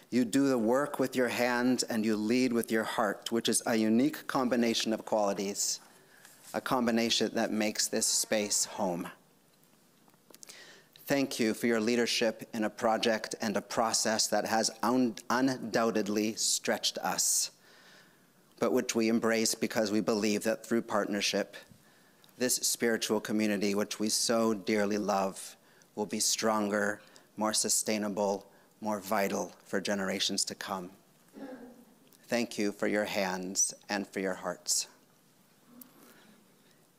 You do the work with your hands and you lead with your heart, which is a unique combination of qualities, a combination that makes this space home. Thank you for your leadership in a project and a process that has undoubtedly stretched us, but which we embrace because we believe that through partnership, this spiritual community, which we so dearly love, will be stronger, more sustainable, more vital for generations to come. Thank you for your hands and for your hearts.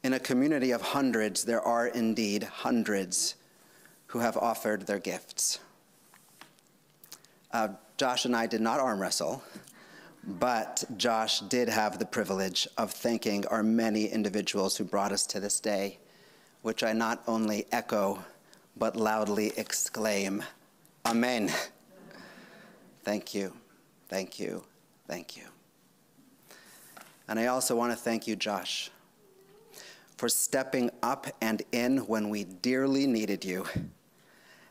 In a community of hundreds, there are indeed hundreds who have offered their gifts. Josh and I did not arm wrestle, but Josh did have the privilege of thanking our many individuals who brought us to this day, which I not only echo, but loudly exclaim, Amen. Thank you, thank you, thank you. And I also want to thank you, Josh, for stepping up and in when we dearly needed you,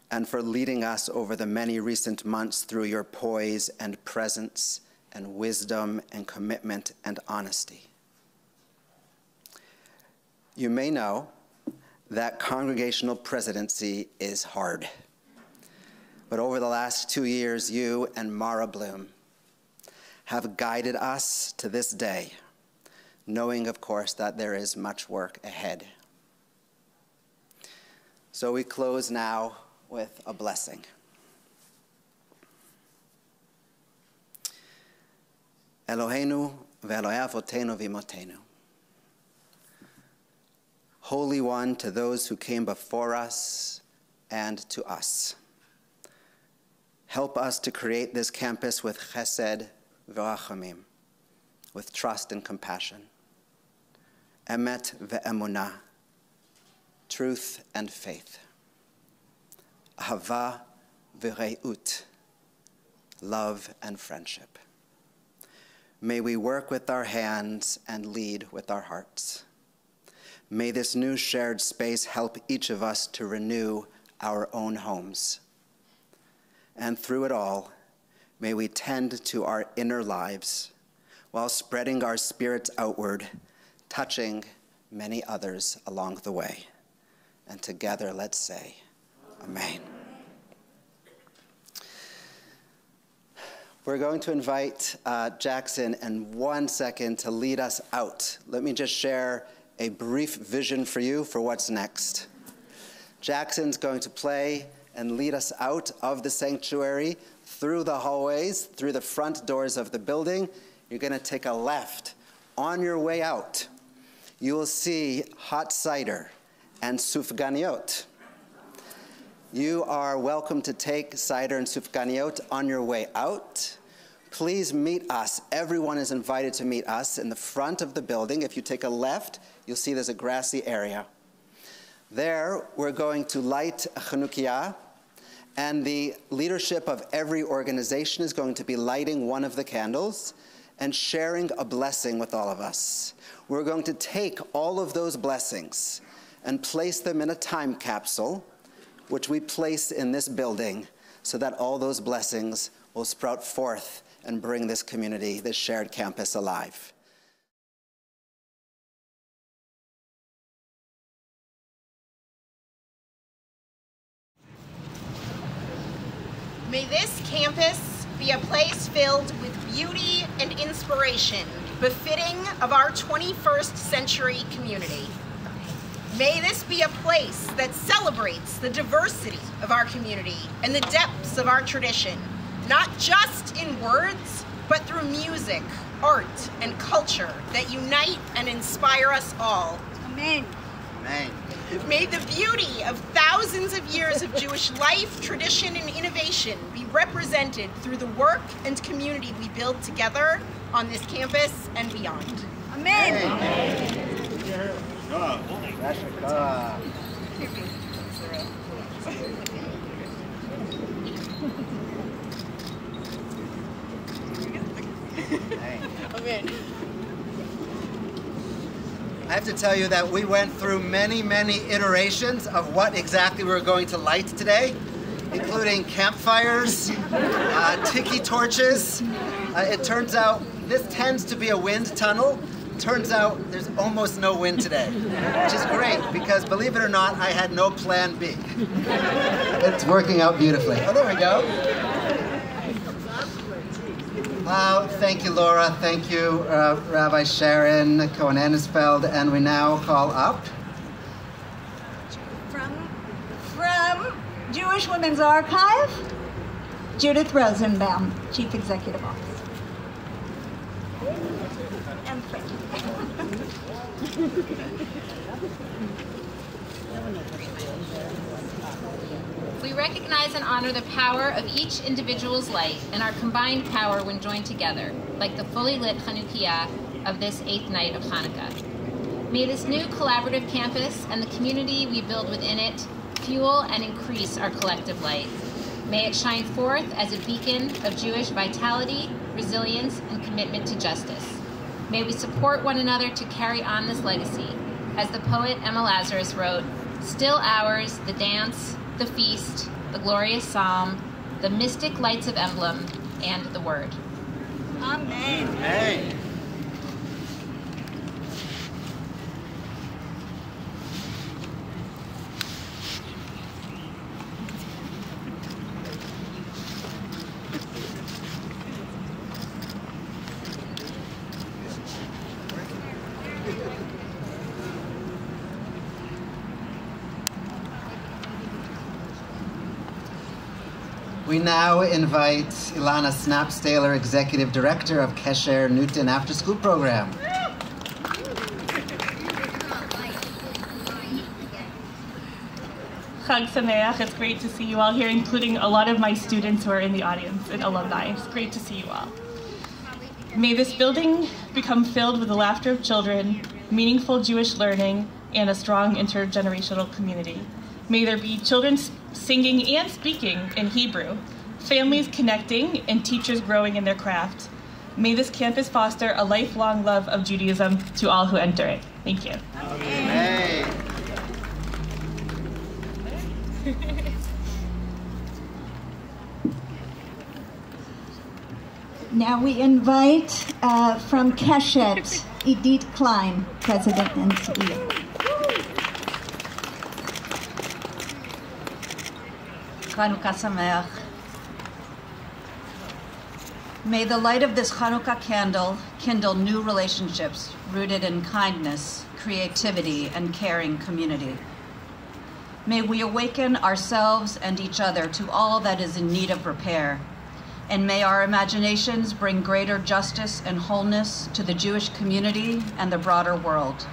and for leading us over the many recent months through your poise and presence and wisdom and commitment and honesty. You may know that congregational presidency is hard. But over the last 2 years, you and Mara Bloom have guided us to this day, knowing, of course, that there is much work ahead. So we close now with a blessing. Eloheinu ve'Elohei avotenu v'imotenu. Holy One, to those who came before us and to us. Help us to create this campus with chesed v'rachamim, with trust and compassion, emet ve'emunah, truth and faith, ahava v'reut, love and friendship. May we work with our hands and lead with our hearts. May this new shared space help each of us to renew our own homes. And through it all, may we tend to our inner lives while spreading our spirits outward, touching many others along the way. And together, let's say, Amen. We're going to invite Jackson in 1 second to lead us out. Let me just share a brief vision for you for what's next. Jackson's going to play and lead us out of the sanctuary, through the hallways, through the front doors of the building. You're going to take a left. On your way out, you will see hot cider and sufganiot. You are welcome to take cider and sufganiot on your way out. Please meet us. Everyone is invited to meet us in the front of the building. If you take a left, you'll see there's a grassy area. There, we're going to light a Hanukkah, and the leadership of every organization is going to be lighting one of the candles and sharing a blessing with all of us. We're going to take all of those blessings and place them in a time capsule, which we place in this building, so that all those blessings will sprout forth and bring this community, this shared campus, alive. May this campus be a place filled with beauty and inspiration, befitting of our 21st century community. May this be a place that celebrates the diversity of our community and the depths of our tradition, not just in words, but through music, art, and culture that unite and inspire us all. Amen. Amen. May the beauty of thousands of years of Jewish life, tradition, and innovation be represented through the work and community we build together on this campus and beyond. Amen. Amen. Amen. I have to tell you that we went through many, many iterations of what exactly we were going to light today. including campfires, tiki torches. It turns out this tends to be a wind tunnel. Turns out there's almost no wind today, which is great because, believe it or not, I had no plan B. It's working out beautifully. Oh, there we go. Wow, thank you, Laura. Thank you, Rabbi Sharon Cohen-Anisfeld. And we now call up From Jewish Women's Archive, Judith Rosenbaum, Chief Executive Officer. And Frank. We recognize and honor the power of each individual's light and our combined power when joined together, like the fully lit Hanukkah of this 8th night of Hanukkah. May this new collaborative campus and the community we build within it fuel and increase our collective light. May it shine forth as a beacon of Jewish vitality, resilience, and commitment to justice. May we support one another to carry on this legacy. As the poet Emma Lazarus wrote, "Still ours, the dance, the feast, the glorious psalm, the mystic lights of emblem, and the word." Amen. Amen. We now invite Ilana Snapstaler, Executive Director of Kesher Newton After School Program. Chag Sameach, it's great to see you all here, including a lot of my students who are in the audience and alumni. It's great to see you all. May this building become filled with the laughter of children, meaningful Jewish learning, and a strong intergenerational community. May there be children singing and speaking in Hebrew, families connecting, and teachers growing in their craft. May this campus foster a lifelong love of Judaism to all who enter it. Thank you. Amen. Now we invite from Keshet, Idit Klein, President and CEO. Hanukkah Sameach. May the light of this Hanukkah candle kindle new relationships rooted in kindness, creativity, and caring community. May we awaken ourselves and each other to all that is in need of repair, and may our imaginations bring greater justice and wholeness to the Jewish community and the broader world.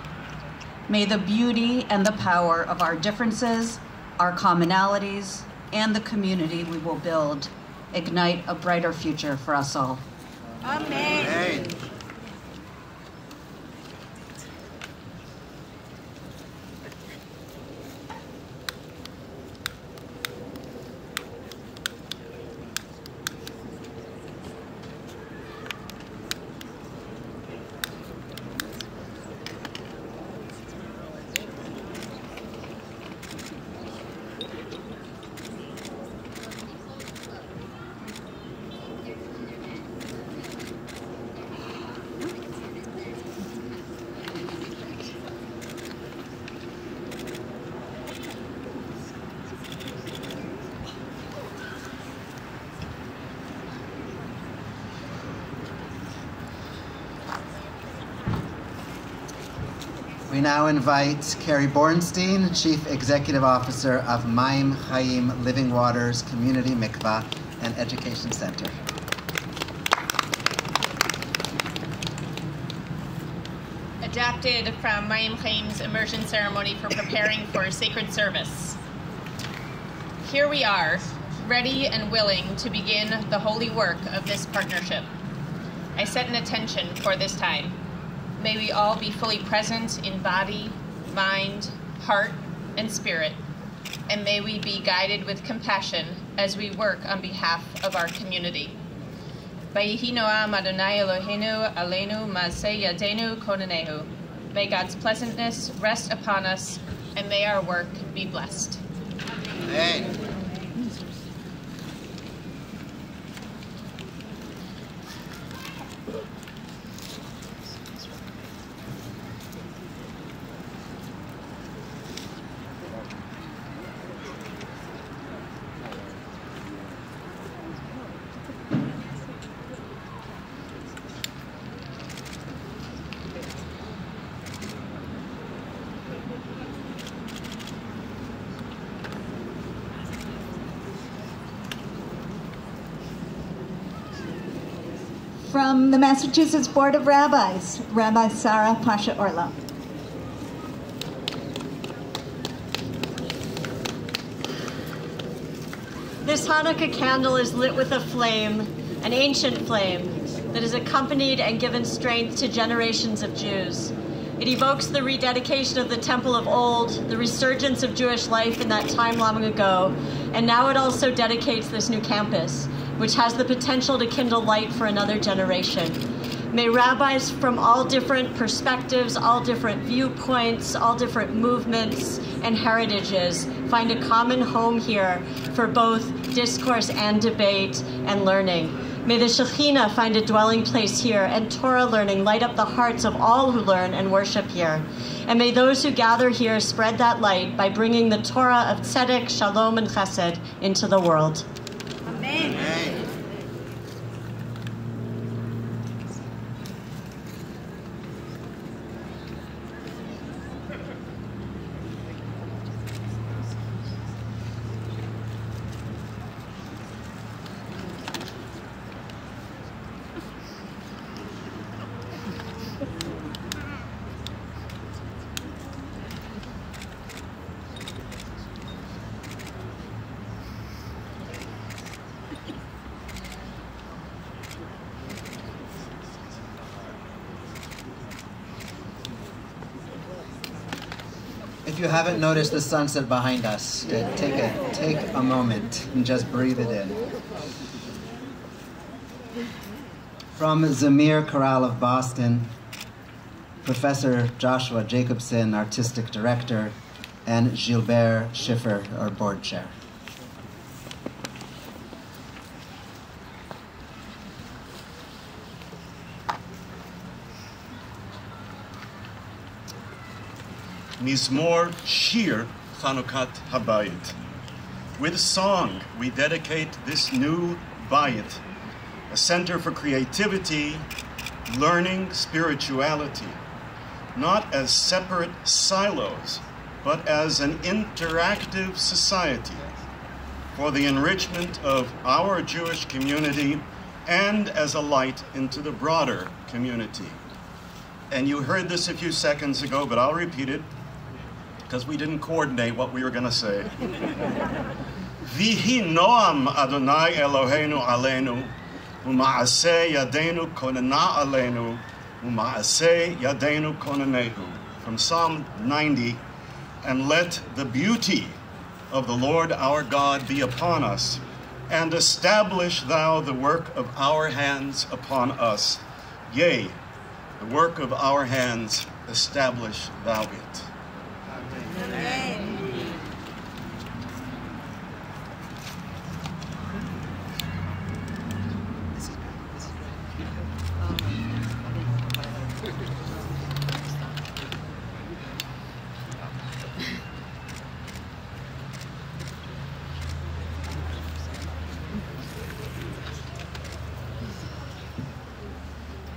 May the beauty and the power of our differences, our commonalities, and the community we will build ignite a brighter future for us all. Amen. Amen. We now invite Carrie Bornstein, Chief Executive Officer of Maim Chaim Living Waters Community Mikvah and Education Center. Adapted from Maim Chaim's immersion ceremony for preparing for a sacred service. Here we are, ready and willing to begin the holy work of this partnership. I set an intention for this time. May we all be fully present in body, mind, heart, and spirit, and may we be guided with compassion as we work on behalf of our community. Vayihi noam Adonai Eloheinu aleinu ma'aseh yadeinu konanehu. May God's pleasantness rest upon us, and may our work be blessed. Amen. From the Massachusetts Board of Rabbis, Rabbi Sarah Pasha Orlo. This Hanukkah candle is lit with a flame, an ancient flame, that has accompanied and given strength to generations of Jews. It evokes the rededication of the temple of old, the resurgence of Jewish life in that time long ago, and now it also dedicates this new campus, which has the potential to kindle light for another generation. May rabbis from all different perspectives, all different viewpoints, all different movements and heritages find a common home here for both discourse and debate and learning. May the Shekhinah find a dwelling place here and Torah learning light up the hearts of all who learn and worship here. And may those who gather here spread that light by bringing the Torah of Tzedek, Shalom, and Chesed into the world. Amen. Amen. If you haven't noticed the sunset behind us, take a moment and just breathe it in. From Zamir Chorale of Boston, Professor Joshua Jacobson, Artistic Director, and Gilbert Schiffer, our Board Chair. Mizmor Shir Chanukat Habayit. With song, we dedicate this new bayit, a center for creativity, learning, spirituality, not as separate silos, but as an interactive society for the enrichment of our Jewish community and as a light into the broader community. And you heard this a few seconds ago, but I'll repeat it, because we didn't coordinate what we were going to say. Vihi noam Adonai Eloheinu aleinu, u'ma'aseh yadeinu konena aleinu, u'ma'aseh yadeinu konenehu. From Psalm 90, and let the beauty of the Lord our God be upon us, and establish thou the work of our hands upon us. Yea, the work of our hands, establish thou it. Amen.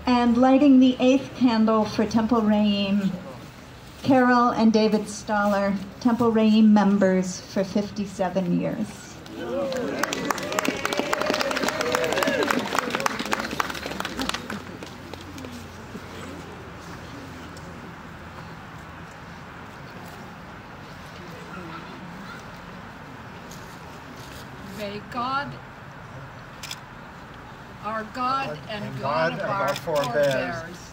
And lighting the 8th candle for Temple Re'im, Carol and David Stoller, Temple Re'im members for 57 years. May God, our God and God of our forebears,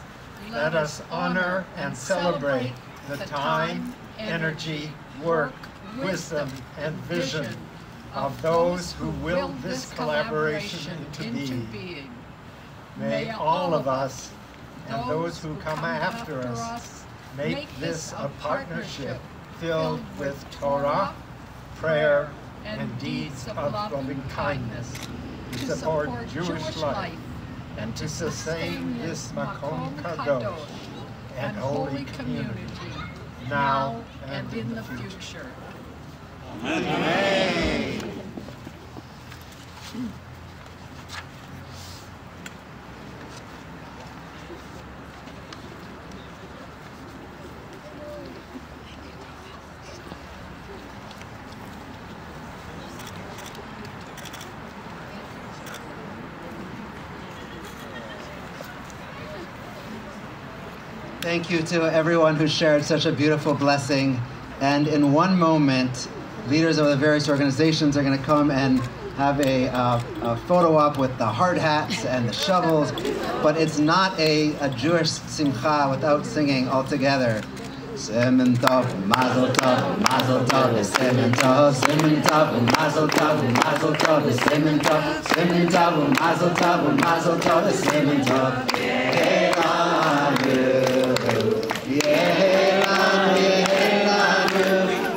let us honor and celebrate the time, energy, work, wisdom, and vision of those who willed this collaboration into being. May all of us and those who come after us make this a partnership filled with Torah, prayer, and deeds of loving kindness to support Jewish life and to sustain this Makom Kadosh and holy community now and in the future. Amen. Thank you to everyone who shared such a beautiful blessing. And in one moment, leaders of the various organizations are going to come and have a photo op with the hard hats and the shovels, but it's not a Jewish simcha without singing all together. Simen tov, mazel tov, mazel tov, simen tov, simen tov, mazel tov, mazel tov, simen tov, simen tov, mazel tov, mazel tov, simen tov. Yehelanu, yehelanu, yehelanu,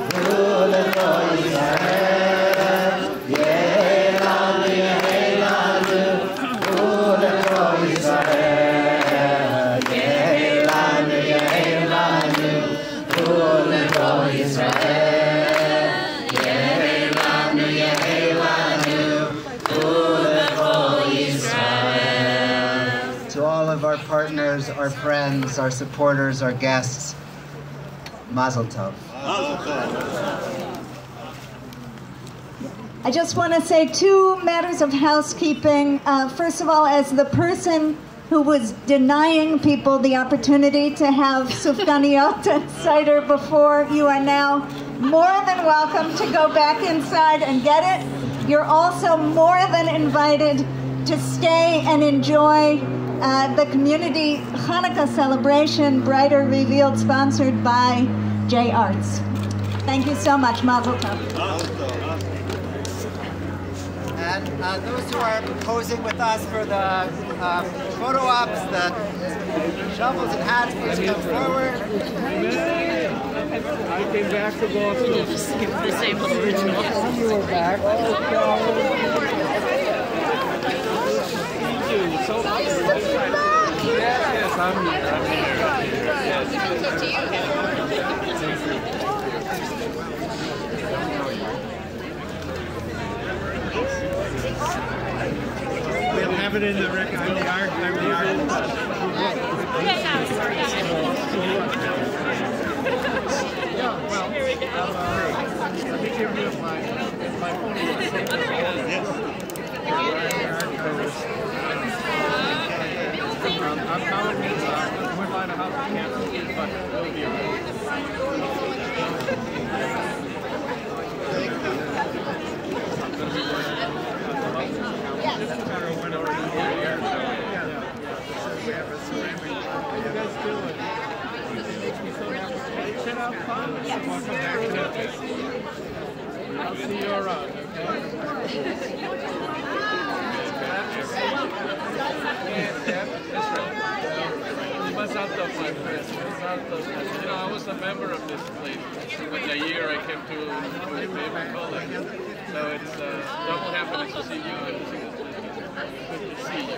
v'ulecho Yisrael. Yehelanu, yehelanu, v'ulecho Yisrael. Yehelanu, yehelanu. To all of our partners, our friends, our supporters, our guests, Mazel Tov. I just want to say 2 matters of housekeeping. First of all, as the person who was denying people the opportunity to have sufganiyot and cider before, you are now more than welcome to go back inside and get it. You're also more than invited to stay and enjoy the community Hanukkah celebration, Brighter Revealed, sponsored by J Arts. Thank you so much. Mazel tov. And those who are posing with us for the photo ops, the shovels and hats, please come forward. I came back to Boston. You just skipped the same original. You were back. Thank you so much. Yes, I'm here. Yes. It's up to you. We'll have it in the record. I'm the art. Here we go. Let me give you my phone. Yes. I'm calling you. We're buying a house. I can't see it, but it'll be around. I'll see you around, okay? You know, I was a member of this place with the year I came to Babel College. So it's double happiness to see you and to see this place. Good to see you.